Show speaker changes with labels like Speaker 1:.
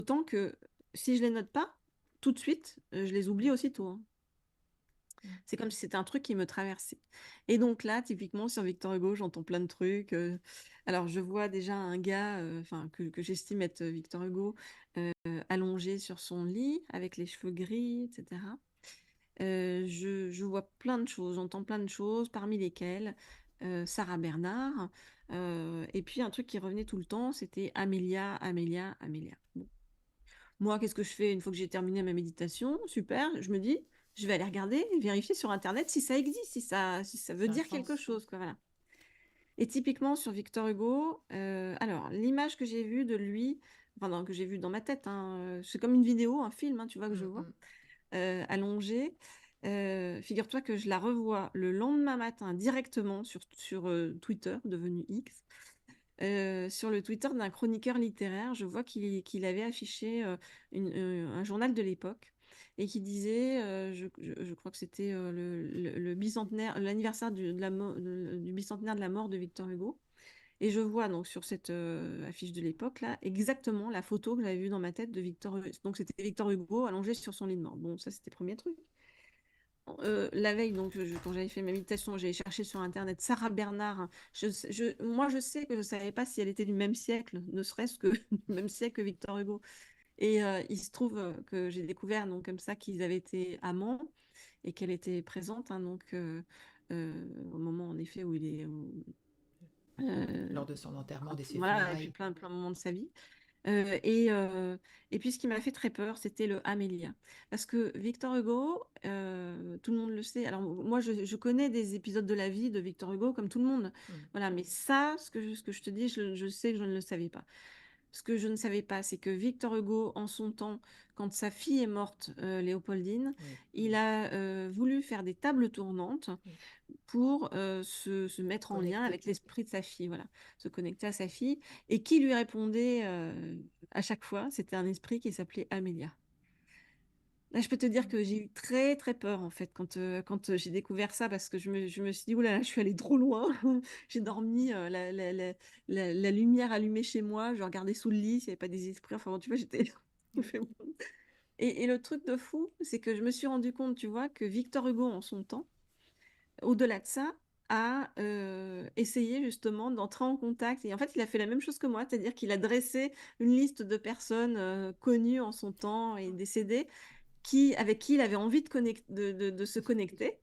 Speaker 1: D'autant que si je les note pas, tout de suite, je les oublie aussitôt, hein.
Speaker 2: Mm.
Speaker 1: C'est comme si c'était un truc qui me traversait. Et donc là, typiquement, sur Victor Hugo, j'entends plein de trucs. Alors, je vois déjà un gars enfin, que j'estime être Victor Hugo, allongé sur son lit, avec les cheveux gris, etc. Je vois plein de choses, j'entends plein de choses, parmi lesquelles Sarah Bernard. Et puis, un truc qui revenait tout le temps, c'était Amélia, Amélia, Amélia. Bon. Moi, qu'est-ce que je fais une fois que j'ai terminé ma méditation? Super, je me dis, je vais aller regarder, vérifier sur Internet si ça existe, si ça veut
Speaker 2: Ça a un
Speaker 1: dire quelque
Speaker 2: sens.
Speaker 1: chose, quoi, voilà. Et typiquement sur Victor Hugo, alors l'image que j'ai vue de lui, enfin non, que j'ai vue dans ma tête, hein, c'est comme une vidéo, un film, hein, tu vois, que je
Speaker 2: Mm,
Speaker 1: vois,
Speaker 2: mm.
Speaker 1: allongée. Figure-toi que je la revois le lendemain matin directement sur Twitter, devenu X. Sur le Twitter d'un chroniqueur littéraire, je vois qu'il avait affiché un journal de l'époque et qui disait, je crois que c'était le bicentenaire, l'anniversaire du bicentenaire de la mort de Victor Hugo. Et je vois donc sur cette affiche de l'époque là exactement la photo que j'avais vue dans ma tête de Victor Hugo. Donc c'était Victor Hugo allongé sur son lit de mort. Bon, ça c'était le premier truc. La veille, donc, quand j'avais fait ma méditation, j'avais cherché sur Internet Sarah Bernard. Moi, je sais que je ne savais pas si elle était du même siècle, ne serait-ce que du même siècle que Victor Hugo. Et il se trouve que j'ai découvert donc, comme ça qu'ils avaient été amants et qu'elle était présente, hein, donc, au moment, en effet, où il est. Euh,
Speaker 2: Lors de son enterrement, des ses
Speaker 1: voilà, et puis
Speaker 2: funérailles.
Speaker 1: plein, plein de moments de sa vie. Et puis, ce qui m'a fait très peur, c'était le Amélia. Parce que Victor Hugo, tout le monde le sait. Alors, moi, je connais des épisodes de la vie de Victor Hugo, comme tout le monde.
Speaker 2: Mm.
Speaker 1: Voilà, mais ça, ce que je te dis, je sais que je ne le savais pas. Ce que je ne savais pas, c'est que Victor Hugo, en son temps, quand sa fille est morte, Léopoldine,
Speaker 2: Oui,
Speaker 1: il a voulu faire des tables tournantes
Speaker 2: oui.
Speaker 1: pour se mettre en lien
Speaker 2: Connecté.
Speaker 1: avec l'esprit de sa fille, voilà, se connecter à sa fille. Et qui lui répondait à chaque fois, c'était un esprit qui s'appelait Amélia. Là, je peux te dire
Speaker 2: Mm.
Speaker 1: que j'ai eu très très peur en fait quand j'ai découvert ça parce que je me suis dit, oulala, je suis allée trop loin. J'ai dormi, la lumière allumée chez moi, je regardais sous le lit s'il n'y avait pas des esprits. Enfin, bon, tu vois, j'étais.
Speaker 2: Oui.
Speaker 1: Et le truc de fou, c'est que je me suis rendu compte, tu vois, que Victor Hugo, en son temps, au-delà de ça, a essayé justement d'entrer en contact. Et en fait, il a fait la même chose que moi, c'est-à-dire qu'il a dressé une liste de personnes connues en son temps et décédées avec qui il avait envie de se connecter.